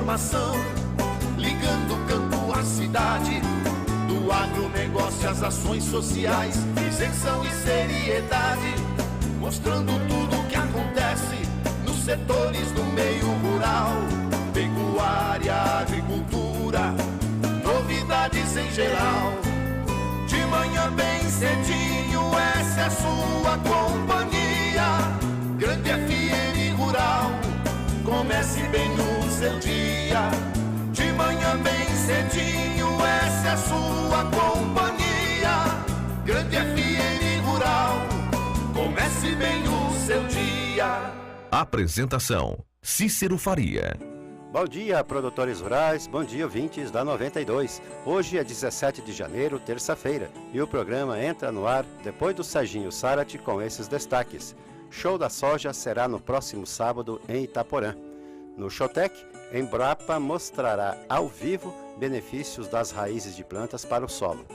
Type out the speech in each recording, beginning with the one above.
informação, ligando o campo à cidade, do agronegócio às ações sociais, isenção e seriedade, mostrando tudo o que acontece nos setores do meio rural, pecuária, agricultura, novidades em geral. De manhã bem cedinho, essa é a sua companhia, Grande FM Rural. Comece bem no seu dia, de manhã bem cedinho, essa é a sua companhia, Grande FM Rural. Comece bem o seu dia. Apresentação: Cícero Faria. Bom dia, produtores rurais, bom dia, ouvintes da 92. Hoje é 17 de janeiro, terça-feira, e o programa entra no ar depois do Serginho Sarati com esses destaques. Show da soja será no próximo sábado em Itaporã. No Showtech, Embrapa mostrará ao vivo benefícios das raízes de plantas para o solo.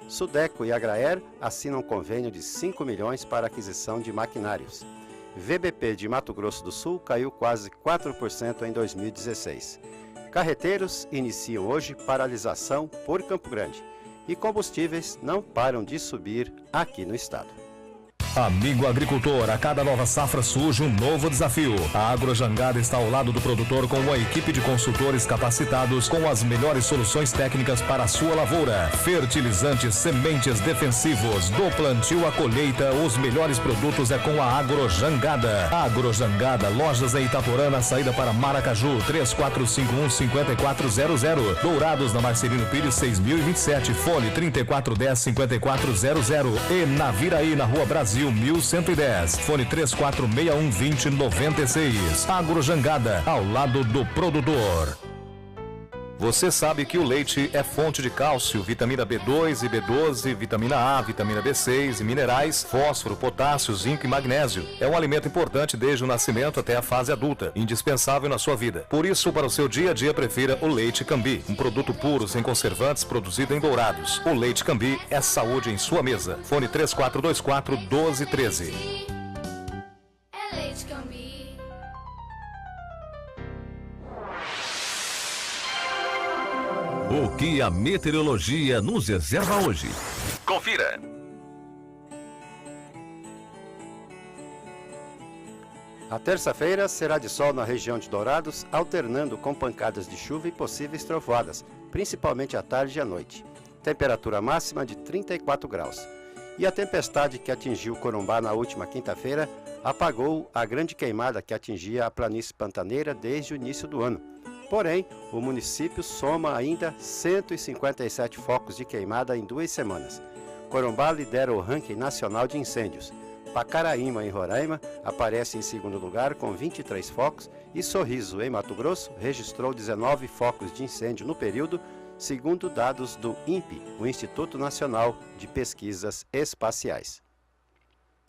Sudeco e Agraer assinam convênio de 5 milhões para aquisição de maquinários. VBP de Mato Grosso do Sul caiu quase 4% em 2016. Carreteiros iniciam hoje paralisação por Campo Grande. E combustíveis não param de subir aqui no estado. Amigo agricultor, a cada nova safra surge um novo desafio. A Agrojangada está ao lado do produtor com uma equipe de consultores capacitados com as melhores soluções técnicas para a sua lavoura. Fertilizantes, sementes defensivos, do plantio à colheita, os melhores produtos é com a Agrojangada. Agrojangada, lojas em Itaporã, na saída para Maracaju, 3451-5400. Dourados, na Marcelino Pires, 6027, fone 3410-5400. E Naviraí, na Rua Brasil, 1110, fone 3461-2096. Agrojangada, ao lado do produtor. Você sabe que o leite é fonte de cálcio, vitamina B2 e B12, vitamina A, vitamina B6 e minerais, fósforo, potássio, zinco e magnésio. É um alimento importante desde o nascimento até a fase adulta, indispensável na sua vida. Por isso, para o seu dia a dia, prefira o Leite Cambi, um produto puro, sem conservantes, produzido em Dourados. O Leite Cambi é saúde em sua mesa. Fone 3424-1213. É Leite Cambi. O que a meteorologia nos reserva hoje? Confira! A terça-feira será de sol na região de Dourados, alternando com pancadas de chuva e possíveis trovoadas, principalmente à tarde e à noite. Temperatura máxima de 34 graus. E a tempestade que atingiu Corumbá na última quinta-feira apagou a grande queimada que atingia a planície pantaneira desde o início do ano. Porém, o município soma ainda 157 focos de queimada em 2 semanas. Corumbá lidera o ranking nacional de incêndios. Pacaraíma, em Roraima, aparece em segundo lugar com 23 focos e Sorriso, em Mato Grosso, registrou 19 focos de incêndio no período, segundo dados do INPE, o Instituto Nacional de Pesquisas Espaciais.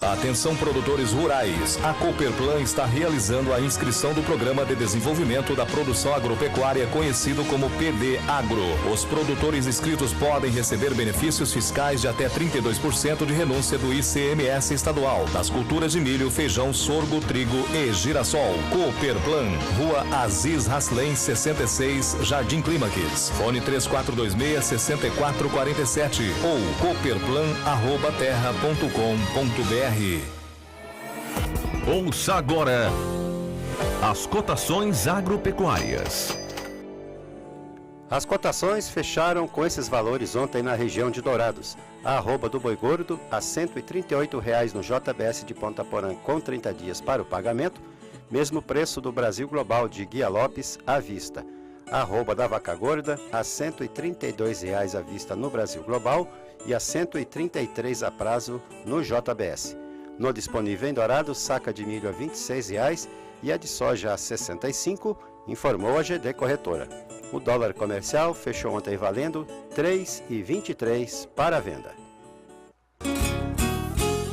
Atenção, produtores rurais, a Cooperplan está realizando a inscrição do Programa de Desenvolvimento da Produção Agropecuária, conhecido como PD Agro. Os produtores inscritos podem receber benefícios fiscais de até 32% de renúncia do ICMS estadual, das culturas de milho, feijão, sorgo, trigo e girassol. Cooperplan, Rua Aziz Haslen, 66, Jardim Clímax. Fone 3426-6447 ou cooperplan@terra.com.br. Ouça agora as cotações agropecuárias. As cotações fecharam com esses valores ontem na região de Dourados. A arroba do boi gordo a R$ 138,00 no JBS de Ponta Porã com 30 dias para o pagamento. Mesmo preço do Brasil Global de Guia Lopes à vista. A arroba da vaca gorda a R$ 132,00 à vista no Brasil Global e a R$ 133,00 a prazo no JBS. No disponível em Dourados, saca de milho a R$ 26,00 e a de soja a R$ 65,00, informou a GD Corretora. O dólar comercial fechou ontem valendo R$ 3,23 para a venda.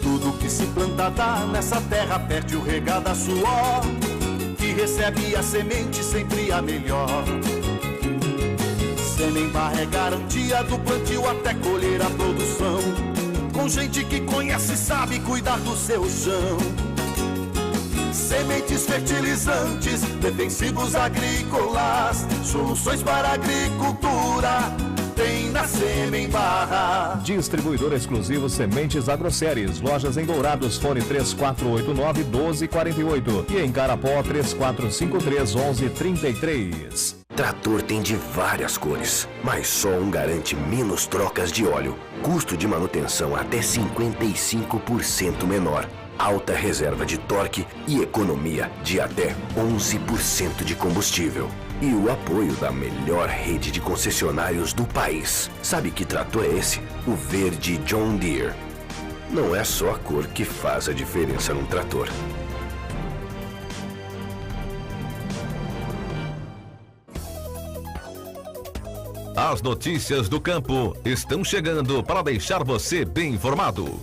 Tudo que se planta dá nessa terra perde o regado a suor, que recebe a semente sempre a melhor. Semenbar é garantia do plantio até colher a produção, com gente que conhece e sabe cuidar do seu chão. Sementes, fertilizantes, defensivos agrícolas, soluções para a agricultura, tem na Sêmen Barra. Distribuidor exclusivo Sementes Agroceres. Lojas em Dourados, fone 3489-1248 e em Carapó 3453-1133. Trator tem de várias cores, mas só um garante menos trocas de óleo, custo de manutenção até 55% menor, alta reserva de torque e economia de até 11% de combustível. E o apoio da melhor rede de concessionários do país. Sabe que trator é esse? O verde John Deere. Não é só a cor que faz a diferença num trator. As notícias do campo estão chegando para deixar você bem informado.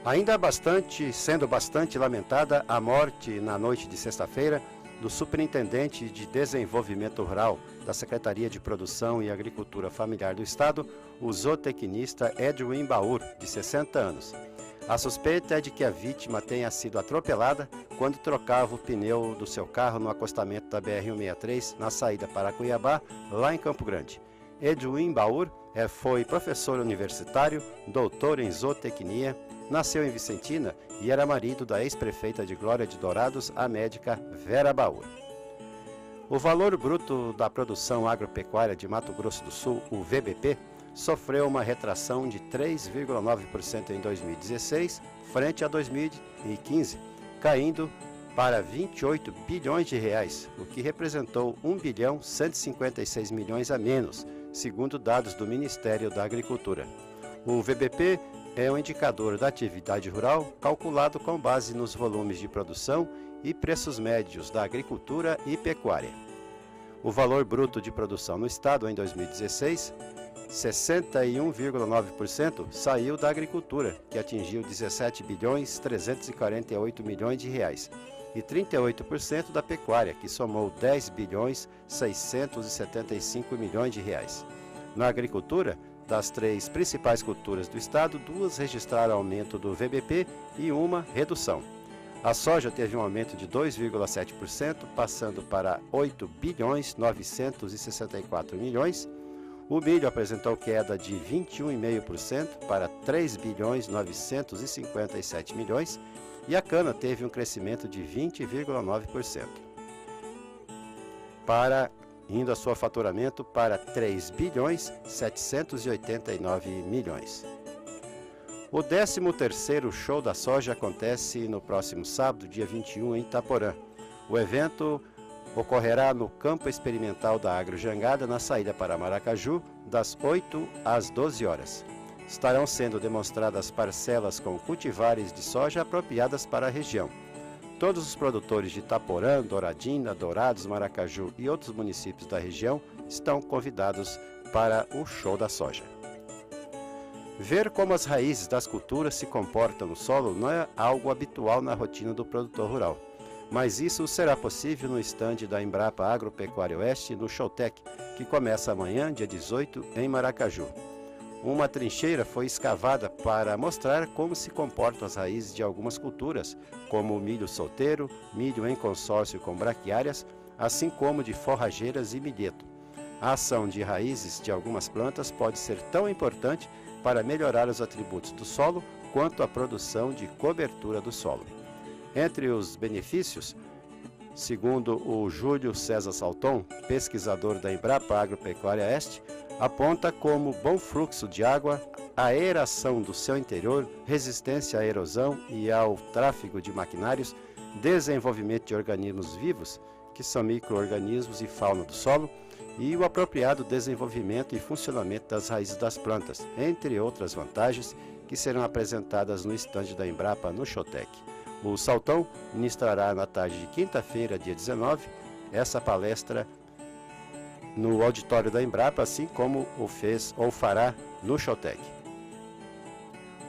Ainda sendo bastante lamentada a morte na noite de sexta-feira do Superintendente de Desenvolvimento Rural da Secretaria de Produção e Agricultura Familiar do Estado, o zootecnista Edwin Baur, de 60 anos. A suspeita é de que a vítima tenha sido atropelada quando trocava o pneu do seu carro no acostamento da BR-163, na saída para Cuiabá, lá em Campo Grande. Edwin Baur foi professor universitário, doutor em zootecnia, nasceu em Vicentina e era marido da ex-prefeita de Glória de Dourados, a médica Vera Baur. O valor bruto da produção agropecuária de Mato Grosso do Sul, o VBP, sofreu uma retração de 3,9% em 2016, frente a 2015, caindo para 28 bilhões de reais, o que representou 1 bilhão 156 milhões a menos, segundo dados do Ministério da Agricultura. O VBP é um indicador da atividade rural calculado com base nos volumes de produção e preços médios da agricultura e pecuária. O valor bruto de produção no estado em 2016, 61,9% saiu da agricultura, que atingiu 17 bilhões 348 milhões de reais, e 38% da pecuária, que somou 10 bilhões 675 milhões de reais. Na agricultura, das 3 principais culturas do estado, 2 registraram aumento do VBP e uma redução. A soja teve um aumento de 2,7%, passando para 8 bilhões 964 milhões. O milho apresentou queda de 21,5% para 3 bilhões 957 milhões e a cana teve um crescimento de 20,9%, indo a seu faturamento para 3 bilhões 789 milhões. O 13º Show da Soja acontece no próximo sábado, dia 21, em Itaporã. O evento ocorrerá no Campo Experimental da Agro Jangada, na saída para Maracaju, das 8 às 12 horas. Estarão sendo demonstradas parcelas com cultivares de soja apropriadas para a região. Todos os produtores de Itaporã, Douradina, Dourados, Maracaju e outros municípios da região estão convidados para o Show da Soja. Ver como as raízes das culturas se comportam no solo não é algo habitual na rotina do produtor rural, mas isso será possível no estande da Embrapa Agropecuária Oeste no Showtech, que começa amanhã, dia 18, em Maracaju. Uma trincheira foi escavada para mostrar como se comportam as raízes de algumas culturas, como o milho solteiro, milho em consórcio com braquiárias, assim como de forrageiras e milheto. A ação de raízes de algumas plantas pode ser tão importante para melhorar os atributos do solo quanto a produção de cobertura do solo. Entre os benefícios, segundo o Júlio César Salton, pesquisador da Embrapa Agropecuária Oeste, aponta como bom fluxo de água, aeração do seu interior, resistência à erosão e ao tráfego de maquinários, desenvolvimento de organismos vivos, que são micro-organismos e fauna do solo, e o apropriado desenvolvimento e funcionamento das raízes das plantas, entre outras vantagens que serão apresentadas no estande da Embrapa no Showtech. O Salton ministrará na tarde de quinta-feira, dia 19, essa palestra no auditório da Embrapa, assim como o fez ou fará no Showtech.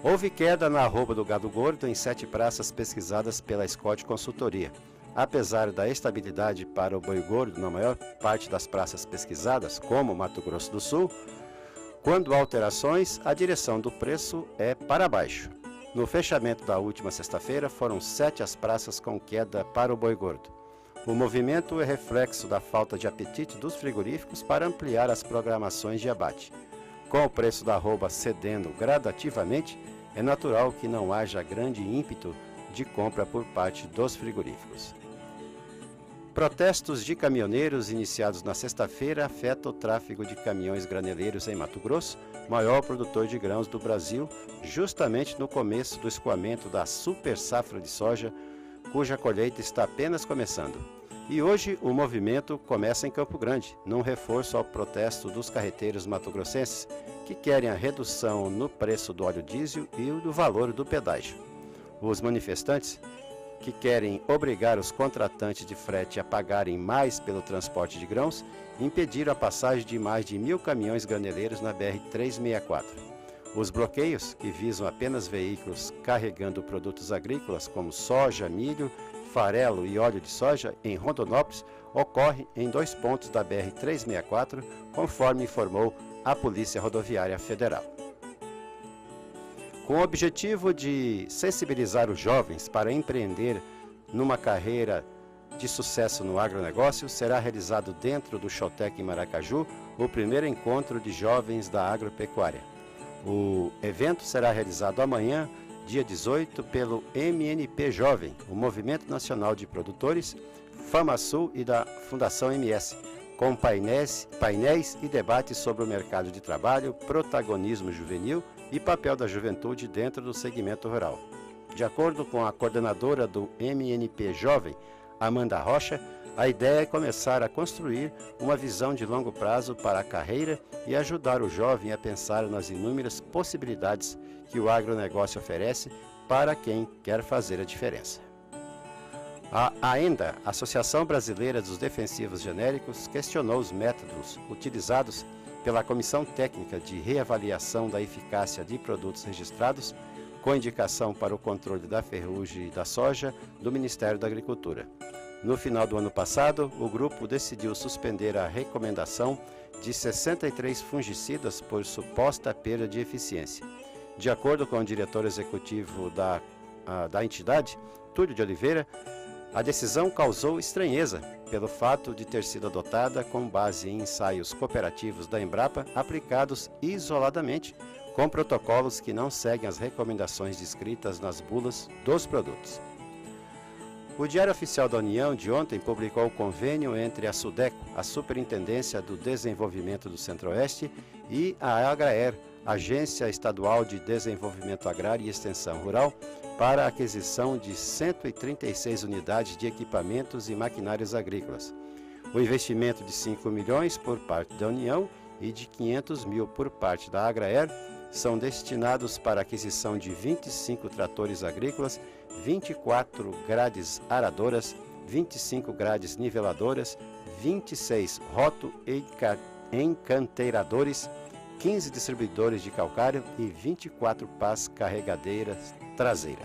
Houve queda na arroba do gado gordo em 7 praças pesquisadas pela Scott Consultoria. Apesar da estabilidade para o boi gordo na maior parte das praças pesquisadas, como Mato Grosso do Sul, quando há alterações, a direção do preço é para baixo. No fechamento da última sexta-feira, foram 7 as praças com queda para o boi gordo. O movimento é reflexo da falta de apetite dos frigoríficos para ampliar as programações de abate. Com o preço da arroba cedendo gradativamente, é natural que não haja grande ímpeto de compra por parte dos frigoríficos. Protestos de caminhoneiros iniciados na sexta-feira afetam o tráfego de caminhões graneleiros em Mato Grosso, maior produtor de grãos do Brasil, justamente no começo do escoamento da super safra de soja, cuja colheita está apenas começando. E hoje o movimento começa em Campo Grande, num reforço ao protesto dos carreteiros mato-grossenses, que querem a redução no preço do óleo diesel e do valor do pedágio. Os manifestantes, que querem obrigar os contratantes de frete a pagarem mais pelo transporte de grãos, impediram a passagem de mais de 1.000 caminhões graneleiros na BR-364. Os bloqueios, que visam apenas veículos carregando produtos agrícolas como soja, milho, farelo e óleo de soja em Rondonópolis, ocorrem em 2 pontos da BR-364, conforme informou a Polícia Rodoviária Federal. Com o objetivo de sensibilizar os jovens para empreender numa carreira de sucesso no agronegócio, será realizado dentro do Showtech em Maracaju o primeiro encontro de jovens da agropecuária. O evento será realizado amanhã, dia 18, pelo MNP Jovem, o Movimento Nacional de Produtores, FamaSul e da Fundação MS, com painéis e debates sobre o mercado de trabalho, protagonismo juvenil e papel da juventude dentro do segmento rural. De acordo com a coordenadora do MNP Jovem, Amanda Rocha, a ideia é começar a construir uma visão de longo prazo para a carreira e ajudar o jovem a pensar nas inúmeras possibilidades que o agronegócio oferece para quem quer fazer a diferença. A AENDA, Associação Brasileira dos Defensivos Genéricos, questionou os métodos utilizados pela Comissão Técnica de Reavaliação da Eficácia de Produtos Registrados, com indicação para o controle da ferrugem e da soja do Ministério da Agricultura. No final do ano passado, o grupo decidiu suspender a recomendação de 63 fungicidas por suposta perda de eficiência. De acordo com o diretor executivo da entidade, Túlio de Oliveira, a decisão causou estranheza pelo fato de ter sido adotada com base em ensaios cooperativos da Embrapa aplicados isoladamente, com protocolos que não seguem as recomendações descritas nas bulas dos produtos. O Diário Oficial da União de ontem publicou o convênio entre a SUDECO, a Superintendência do Desenvolvimento do Centro-Oeste, e a Agraer, Agência Estadual de Desenvolvimento Agrário e Extensão Rural, para a aquisição de 136 unidades de equipamentos e maquinários agrícolas. O investimento de 5 milhões por parte da União e de 500 mil por parte da Agraer são destinados para a aquisição de 25 tratores agrícolas, 24 grades aradoras, 25 grades niveladoras, 26 roto-encanteiradores, 15 distribuidores de calcário e 24 pás carregadeiras traseira.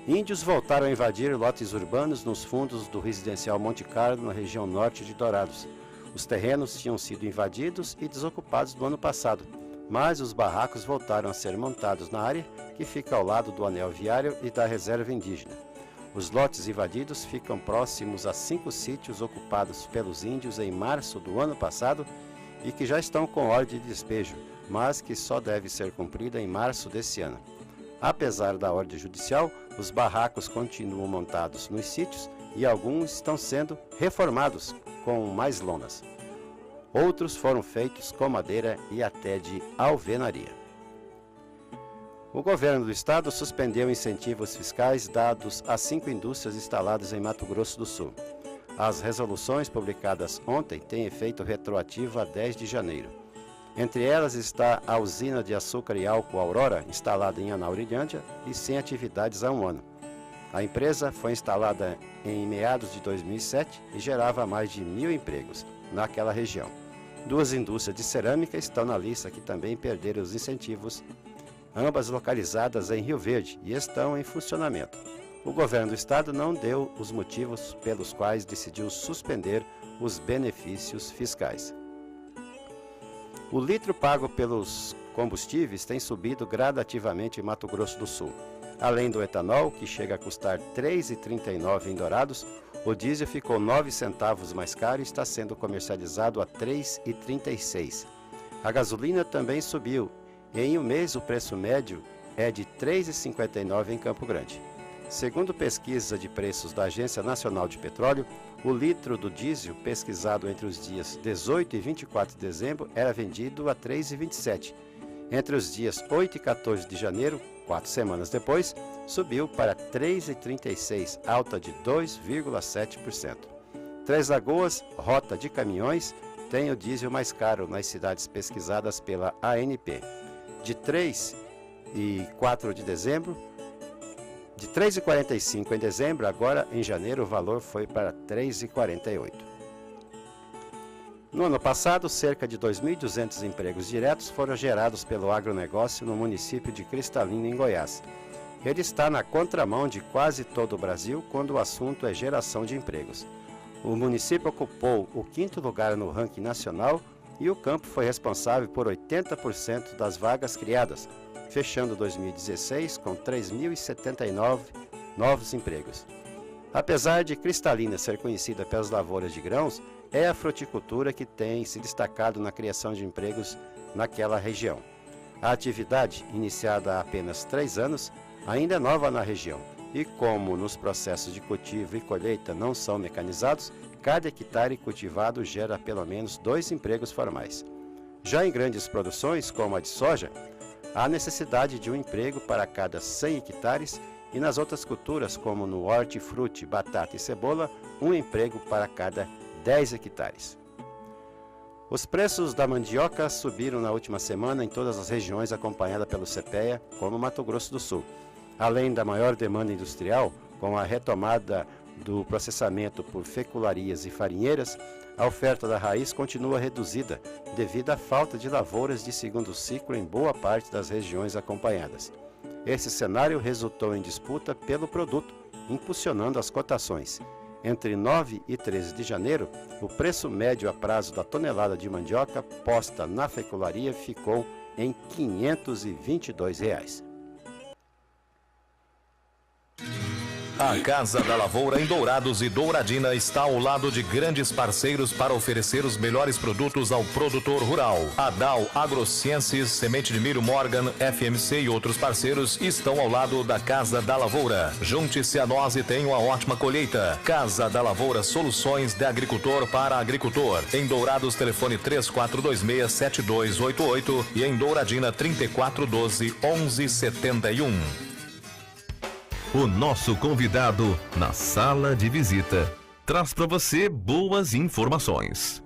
Índios voltaram a invadir lotes urbanos nos fundos do residencial Monte Carlo, na região norte de Dourados. Os terrenos tinham sido invadidos e desocupados no ano passado, mas os barracos voltaram a ser montados na área que fica ao lado do anel viário e da reserva indígena. Os lotes invadidos ficam próximos a 5 sítios ocupados pelos índios em março do ano passado e que já estão com ordem de despejo, mas que só deve ser cumprida em março desse ano. Apesar da ordem judicial, os barracos continuam montados nos sítios e alguns estão sendo reformados com mais lonas. Outros foram feitos com madeira e até de alvenaria. O governo do estado suspendeu incentivos fiscais dados a 5 indústrias instaladas em Mato Grosso do Sul. As resoluções publicadas ontem têm efeito retroativo a 10 de janeiro. Entre elas está a usina de açúcar e álcool Aurora, instalada em Anaurilândia e sem atividades há um ano. A empresa foi instalada em meados de 2007 e gerava mais de 1.000 empregos naquela região. 2 indústrias de cerâmica estão na lista que também perderam os incentivos, ambas localizadas em Rio Verde e estão em funcionamento. O governo do estado não deu os motivos pelos quais decidiu suspender os benefícios fiscais. O litro pago pelos combustíveis tem subido gradativamente em Mato Grosso do Sul. Além do etanol, que chega a custar R$ 3,39 em Dourados, o diesel ficou 9 centavos mais caro e está sendo comercializado a R$ 3,36. A gasolina também subiu. Em um mês, o preço médio é de R$ 3,59 em Campo Grande. Segundo pesquisa de preços da Agência Nacional de Petróleo, o litro do diesel, pesquisado entre os dias 18 e 24 de dezembro, era vendido a R$ 3,27. Entre os dias 8 e 14 de janeiro, 4 semanas depois, subiu para R$ 3,36, alta de 2,7%. Três Lagoas, rota de caminhões, tem o diesel mais caro nas cidades pesquisadas pela ANP. De 3 e 4 de dezembro, de 3,45 em dezembro, agora em janeiro o valor foi para 3,48. No ano passado, cerca de 2.200 empregos diretos foram gerados pelo agronegócio no município de Cristalina, em Goiás. Ele está na contramão de quase todo o Brasil quando o assunto é geração de empregos. O município ocupou o 5º lugar no ranking nacional e o campo foi responsável por 80% das vagas criadas, fechando 2016 com 3.079 novos empregos. Apesar de Cristalina ser conhecida pelas lavouras de grãos, é a fruticultura que tem se destacado na criação de empregos naquela região. A atividade, iniciada há apenas 3 anos, ainda é nova na região e, como nos processos de cultivo e colheita não são mecanizados, cada hectare cultivado gera pelo menos 2 empregos formais. Já em grandes produções, como a de soja, há necessidade de um emprego para cada 100 hectares e nas outras culturas, como no hortifruti, batata e cebola, um emprego para cada 10 hectares. Os preços da mandioca subiram na última semana em todas as regiões acompanhada pelo CPEA, como Mato Grosso do Sul. Além da maior demanda industrial, com a retomada do processamento por fecularias e farinheiras, a oferta da raiz continua reduzida devido à falta de lavouras de segundo ciclo em boa parte das regiões acompanhadas. Esse cenário resultou em disputa pelo produto, impulsionando as cotações. Entre 9 e 13 de janeiro, o preço médio a prazo da tonelada de mandioca posta na fecularia ficou em R$ 522. A Casa da Lavoura em Dourados e Douradina está ao lado de grandes parceiros para oferecer os melhores produtos ao produtor rural. A Dow AgroCiências, Semente de Milho Morgan, FMC e outros parceiros estão ao lado da Casa da Lavoura. Junte-se a nós e tenha uma ótima colheita. Casa da Lavoura, soluções de agricultor para agricultor. Em Dourados, telefone 3426-7288 e em Douradina 3412-1171. O nosso convidado na sala de visita traz para você boas informações.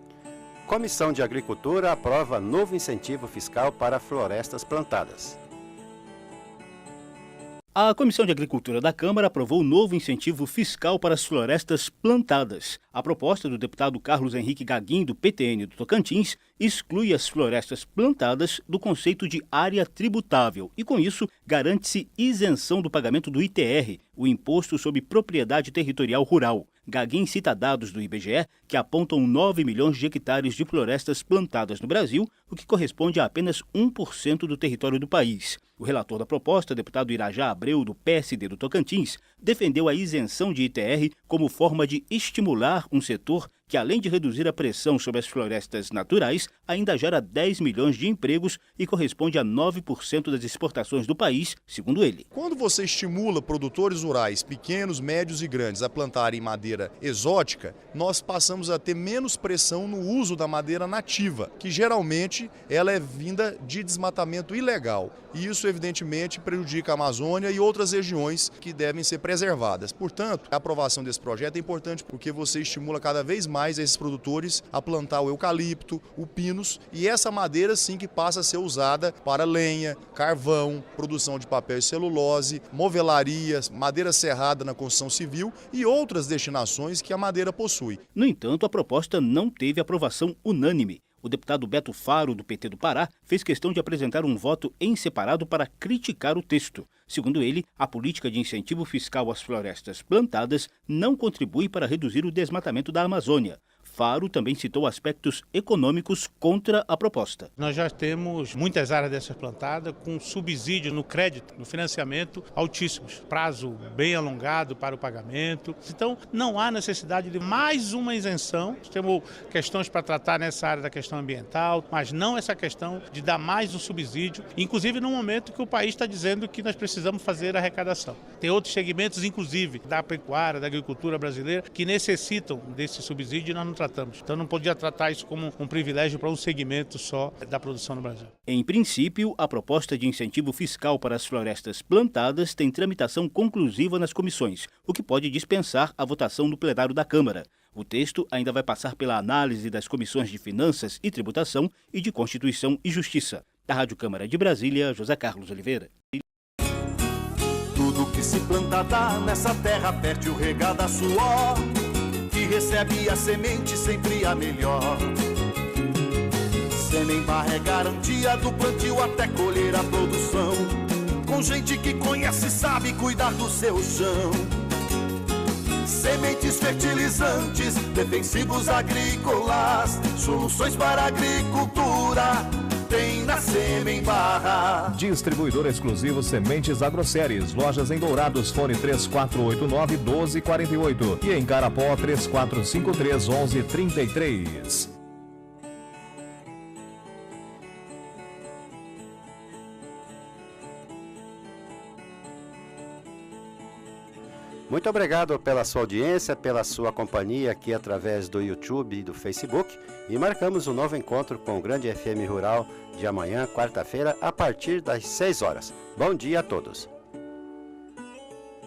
Comissão de Agricultura aprova novo incentivo fiscal para florestas plantadas. A Comissão de Agricultura da Câmara aprovou o novo incentivo fiscal para as florestas plantadas. A proposta do deputado Carlos Henrique Gaguin, do PTN do Tocantins, exclui as florestas plantadas do conceito de área tributável e, com isso, garante-se isenção do pagamento do ITR, o Imposto sobre Propriedade Territorial Rural. Gaguin cita dados do IBGE que apontam 9 milhões de hectares de florestas plantadas no Brasil, o que corresponde a apenas 1% do território do país. O relator da proposta, deputado Irajá Abreu, do PSD do Tocantins, defendeu a isenção de ITR como forma de estimular um setor que, além de reduzir a pressão sobre as florestas naturais, ainda gera 10 milhões de empregos e corresponde a 9% das exportações do país, segundo ele. Quando você estimula produtores rurais, pequenos, médios e grandes, a plantarem madeira exótica, nós passamos a ter menos pressão no uso da madeira nativa, que geralmente ela é vinda de desmatamento ilegal. E isso, evidentemente, prejudica a Amazônia e outras regiões que devem ser preservadas. Portanto, a aprovação desse projeto é importante porque você estimula cada vez mais esses produtores a plantar o eucalipto, o pinus, e essa madeira sim que passa a ser usada para lenha, carvão, produção de papel e celulose, movelarias, madeira serrada na construção civil e outras destinações que a madeira possui. No entanto, a proposta não teve aprovação unânime. O deputado Beto Faro, do PT do Pará, fez questão de apresentar um voto em separado para criticar o texto. Segundo ele, a política de incentivo fiscal às florestas plantadas não contribui para reduzir o desmatamento da Amazônia. Faro também citou aspectos econômicos contra a proposta. Nós já temos muitas áreas dessas plantadas com subsídio no crédito, no financiamento altíssimos, prazo bem alongado para o pagamento. Então não há necessidade de mais uma isenção. Temos questões para tratar nessa área da questão ambiental, mas não essa questão de dar mais um subsídio, inclusive no momento que o país está dizendo que nós precisamos fazer arrecadação. Tem outros segmentos, inclusive da pecuária, da agricultura brasileira, que necessitam desse subsídio e nós não tratamos. Então não podia tratar isso como um privilégio para um segmento só da produção no Brasil. Em princípio, a proposta de incentivo fiscal para as florestas plantadas tem tramitação conclusiva nas comissões, o que pode dispensar a votação no plenário da Câmara. O texto ainda vai passar pela análise das comissões de Finanças e Tributação e de Constituição e Justiça. Da Rádio Câmara de Brasília, José Carlos Oliveira. Tudo que se planta dá nessa terra fértil regada a suor, que recebe a semente sempre a melhor. Semembar é garantia do plantio até colher a produção, com gente que conhece e sabe cuidar do seu chão. Sementes fertilizantes, defensivos agrícolas, soluções para a agricultura tem na Semembar. Distribuidor exclusivo Sementes Agroceres. Lojas em Dourados, fone 3489-1248 e em Carapó 3453-1133. Muito obrigado pela sua audiência, pela sua companhia aqui através do YouTube e do Facebook. E marcamos um novo encontro com o Grande FM Rural de amanhã, quarta-feira, a partir das 6 horas. Bom dia a todos.